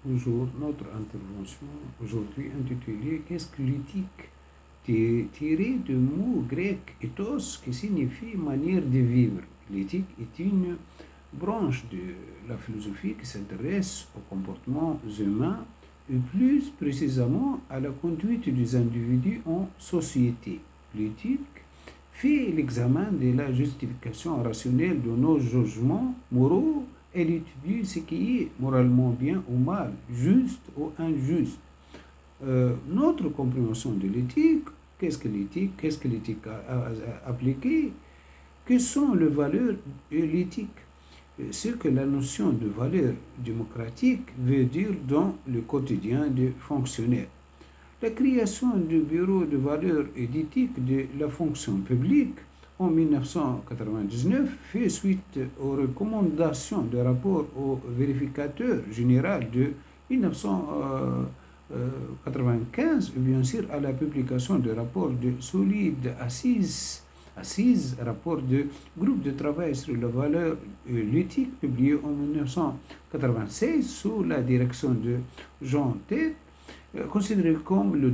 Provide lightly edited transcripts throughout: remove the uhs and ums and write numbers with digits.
Bonjour, notre intervention aujourd'hui intitulée Qu'est-ce que l'éthique tirée du mot grec ethos qui signifie manière de vivre. L'éthique est une branche de la philosophie qui s'intéresse aux comportements humains et plus précisément à la conduite des individus en société. L'éthique fait l'examen de la justification rationnelle de nos jugements moraux. Elle étudie ce qui est moralement bien ou mal, juste ou injuste. Notre compréhension de l'éthique, qu'est-ce que l'éthique appliquée, que sont les valeurs de l'éthique, ce que la notion de valeur démocratique veut dire dans le quotidien des fonctionnaires. La création du Bureau de valeurs et d'éthique de la fonction publique en 1999 fait suite aux recommandations du rapport au vérificateur général de 1995 et bien sûr à la publication du rapport de solide assise, rapport de groupe de travail sur la valeur et l'éthique publié en 1996 sous la direction de Jean Tet, considéré comme le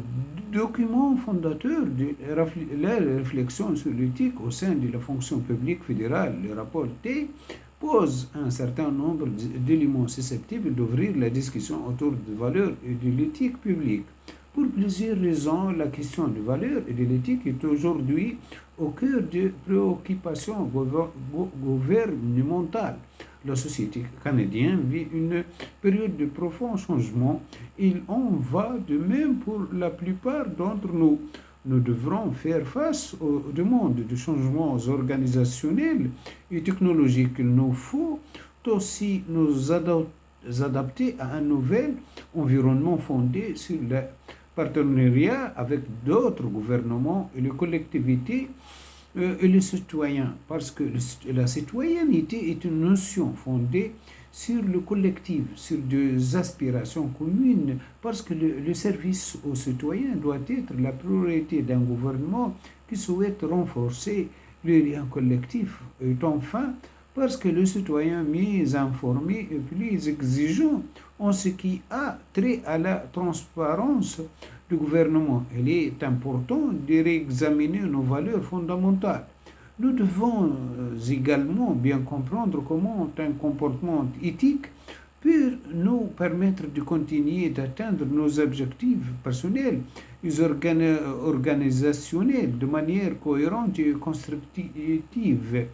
document fondateur de la réflexion sur l'éthique au sein de la fonction publique fédérale. Le rapport T pose un certain nombre d'éléments susceptibles d'ouvrir la discussion autour des valeurs et de l'éthique publique. Pour plusieurs raisons, la question des valeurs et de l'éthique est aujourd'hui au cœur des préoccupations gouvernementales. La société canadienne vit une période de profond changement. Il en va de même pour la plupart d'entre nous. Nous devrons faire face aux demandes de changements organisationnels et technologiques. Il nous faut aussi nous adapter à un nouvel environnement fondé sur le partenariat avec d'autres gouvernements et les collectivités et les citoyens, parce que la citoyenneté est une notion fondée sur le collectif, sur des aspirations communes, parce que le service aux citoyens doit être la priorité d'un gouvernement qui souhaite renforcer les liens collectifs. Et enfin, parce que le citoyen mieux informé et plus exigeant en ce qui a trait à la transparence du gouvernement. Il est important de réexaminer nos valeurs fondamentales. Nous devons également bien comprendre comment un comportement éthique peut nous permettre de continuer d'atteindre nos objectifs personnels et organisationnels de manière cohérente et constructive.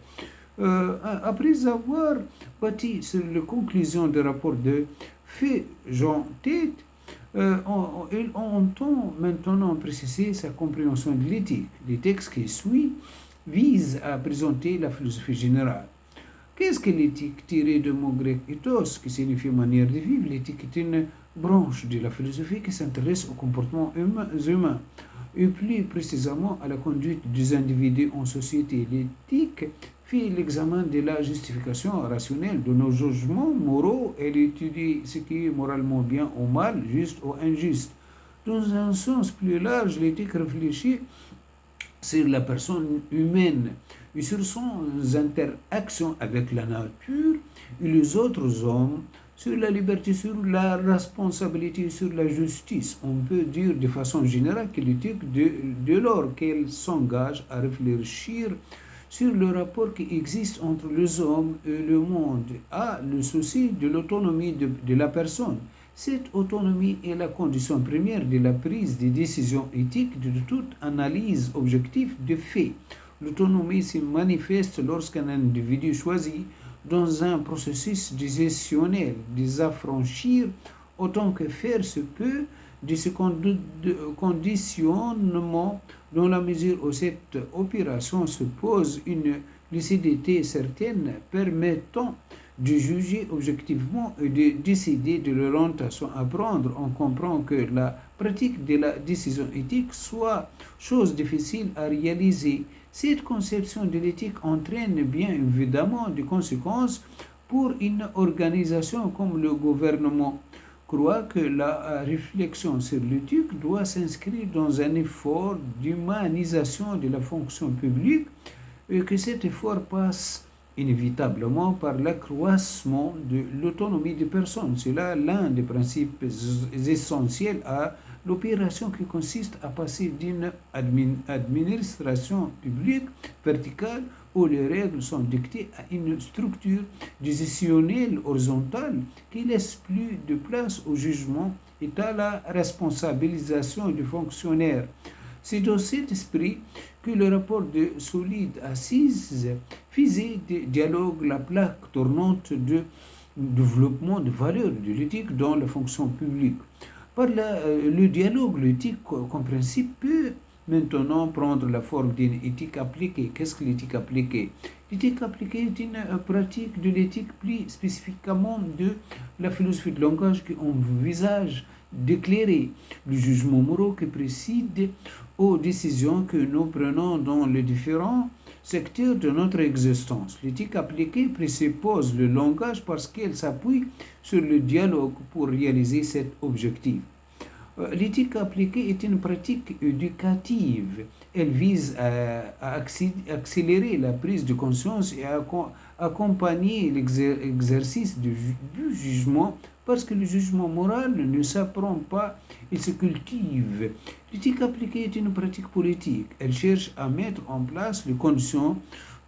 Après avoir bâti sur les conclusions du rapport de fait Jean Tate, il entend maintenant préciser sa compréhension de l'éthique. Le texte qui suit vise à présenter la philosophie générale. Qu'est-ce que l'éthique tirée du mot grec ethos, qui signifie manière de vivre? L'éthique est une branche de la philosophie qui s'intéresse au comportement humain et plus précisément à la conduite des individus en société. L'éthique fait l'examen de la justification rationnelle de nos jugements moraux. Elle étudie ce qui est moralement bien ou mal, juste ou injuste. Dans un sens plus large, l'éthique réfléchit sur la personne humaine et sur son interaction avec la nature et les autres hommes, sur la liberté, sur la responsabilité, sur la justice. On peut dire de façon générale que l'éthique, dès lors qu'elle s'engage à réfléchir sur le rapport qui existe entre les hommes et le monde, a le souci de l'autonomie de la personne. Cette autonomie est la condition première de la prise de décisions éthiques de toute analyse objective des faits. L'autonomie se manifeste lorsqu'un individu choisit, dans un processus décisionnel, de s'affranchir autant que faire se peut de ce conditionnement dans la mesure où cette opération suppose une lucidité certaine permettant de juger objectivement et de décider de l'orientation à prendre. On comprend que la pratique de la décision éthique soit chose difficile à réaliser. Cette conception de l'éthique entraîne bien évidemment des conséquences pour une organisation comme le gouvernement. Croit que la réflexion sur l'éthique doit s'inscrire dans un effort d'humanisation de la fonction publique et que cet effort passe inévitablement par l'accroissement de l'autonomie des personnes. C'est là l'un des principes essentiels à l'opération qui consiste à passer d'une administration publique verticale où les règles sont dictées à une structure décisionnelle horizontale qui laisse plus de place au jugement et à la responsabilisation du fonctionnaire. C'est dans cet esprit que le rapport de Solide Assise faisait du dialogue la plaque tournante de développement de valeurs de l'éthique dans la fonction publique. Le dialogue, l'éthique comme principe peut maintenant prendre la forme d'une éthique appliquée. Qu'est-ce que l'éthique appliquée? L'éthique appliquée est une pratique de l'éthique, plus spécifiquement de la philosophie de langage qui envisage d'éclairer le jugement moral qui précède aux décisions que nous prenons dans les différents secteurs de notre existence. L'éthique appliquée présuppose le langage parce qu'elle s'appuie sur le dialogue pour réaliser cet objectif. L'éthique appliquée est une pratique éducative. Elle vise à accélérer la prise de conscience et à accompagner l'exercice du jugement parce que le jugement moral ne s'apprend pas, il se cultive. L'éthique appliquée est une pratique politique. Elle cherche à mettre en place les conditions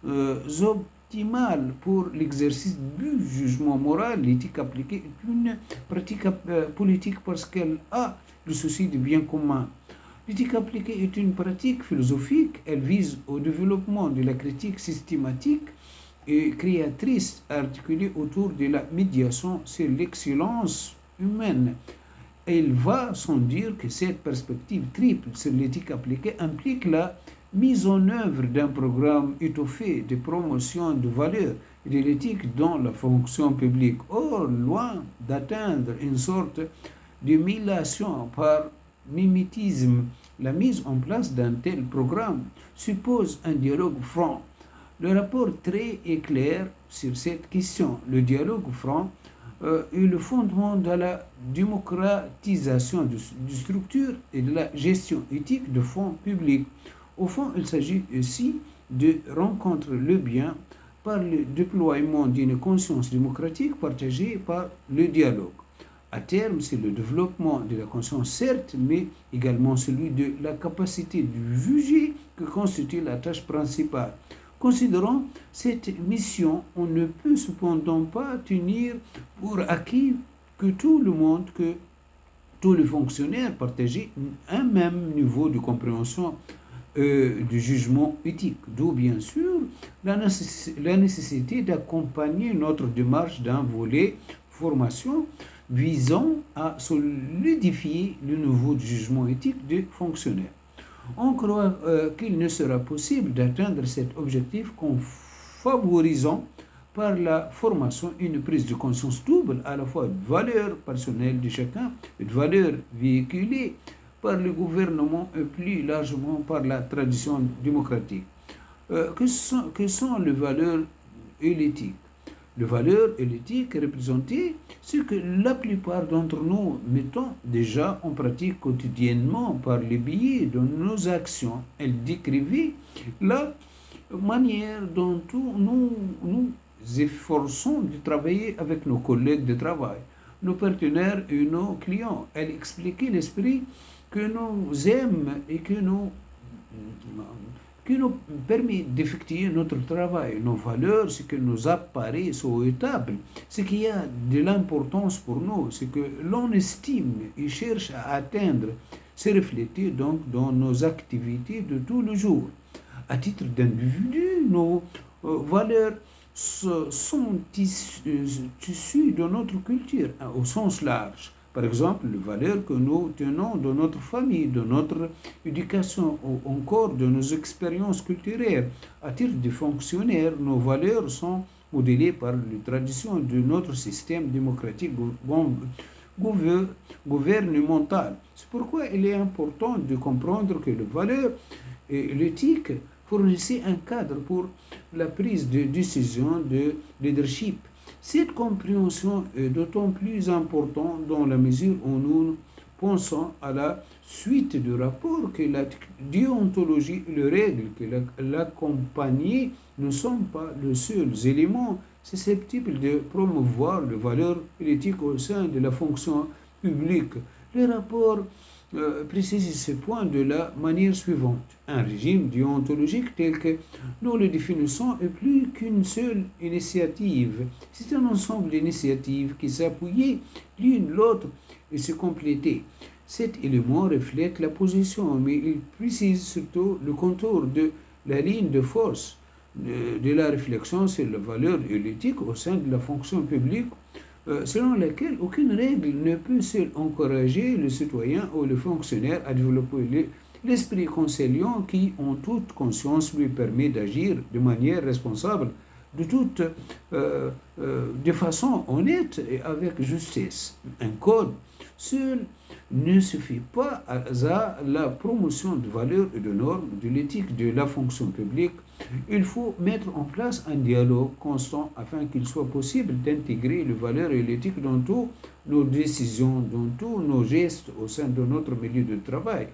optimales pour l'exercice du jugement moral. L'éthique appliquée est une pratique politique parce qu'elle a le souci du bien commun. L'éthique appliquée est une pratique philosophique. Elle vise au développement de la critique systématique et créatrice articulée autour de la médiation sur l'excellence humaine. Il va sans dire que cette perspective triple sur l'éthique appliquée implique la mise en œuvre d'un programme étoffé de promotion de valeurs et de l'éthique dans la fonction publique. Or, loin d'atteindre une sorte d'émulation par mimétisme, la mise en place d'un tel programme suppose un dialogue franc. Le rapport très est clair sur cette question. Le dialogue franc est le fondement de la démocratisation de structures et de la gestion éthique de fonds publics. Au fond, il s'agit aussi de rencontrer le bien par le déploiement d'une conscience démocratique partagée par le dialogue. À terme, c'est le développement de la conscience, certes, mais également celui de la capacité de juger qui constitue la tâche principale. Considérant cette mission, on ne peut cependant pas tenir pour acquis que tout le monde, que tous les fonctionnaires partagent un même niveau de compréhension du jugement éthique. D'où, bien sûr, la nécessité d'accompagner notre démarche d'un volet formation visant à solidifier le niveau de jugement éthique des fonctionnaires. On croit qu'il ne sera possible d'atteindre cet objectif qu'en favorisant par la formation une prise de conscience double, à la fois de valeurs personnelles de chacun et de valeurs véhiculées par le gouvernement et plus largement par la tradition démocratique. Que sont les valeurs et l'éthique? Les valeurs et l'éthique représentées, ce que la plupart d'entre nous mettons déjà en pratique quotidiennement par le biais de nos actions. Elles décrivaient la manière dont nous nous efforçons de travailler avec nos collègues de travail, nos partenaires et nos clients. Elles expliquaient l'esprit que nous aimons et qui nous permet d'effectuer notre travail. Nos valeurs, ce que nous apparaît souhaitable, ce qui a de l'importance pour nous, ce que l'on estime et cherche à atteindre, se refléter donc dans nos activités de tous les jours. À titre d'individu, nos valeurs sont issues de notre culture, au sens large. Par exemple, les valeurs que nous tenons de notre famille, de notre éducation ou encore de nos expériences culturelles. À titre de fonctionnaire, nos valeurs sont modélées par les traditions de notre système démocratique gouvernemental. C'est pourquoi il est important de comprendre que les valeurs et l'éthique fournissaient un cadre pour la prise de décision de leadership. Cette compréhension est d'autant plus importante dans la mesure où nous pensant à la suite du rapport que la déontologie et les règles qui l'accompagnent ne sont pas les seuls éléments susceptibles de promouvoir les valeurs et l'éthique au sein de la fonction publique. Le rapport précise ce point de la manière suivante. Un régime déontologique tel que nous le définissons est plus qu'une seule initiative. C'est un ensemble d'initiatives qui s'appuient l'une l'autre et se complétaient. Cet élément reflète la position, mais il précise surtout le contour de la ligne de force de la réflexion sur les valeurs et l'éthique au sein de la fonction publique, selon laquelle aucune règle ne peut seule encourager le citoyen ou le fonctionnaire à développer l'esprit conciliant qui, en toute conscience, lui permet d'agir de manière responsable, de façon honnête et avec justice. Un code seul ne suffit pas à la promotion de valeurs et de normes, de l'éthique de la fonction publique. Il faut mettre en place un dialogue constant afin qu'il soit possible d'intégrer les valeurs et l'éthique dans toutes nos décisions, dans tous nos gestes au sein de notre milieu de travail.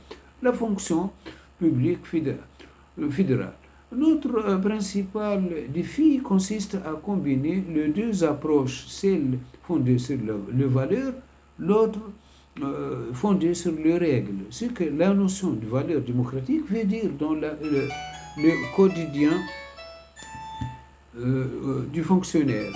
La fonction publique fédérale. Notre principal défi consiste à combiner les deux approches, celle fondée sur les valeurs, l'autre fondée sur les règles. Ce que la notion de valeur démocratique veut dire dans le quotidien du fonctionnaire.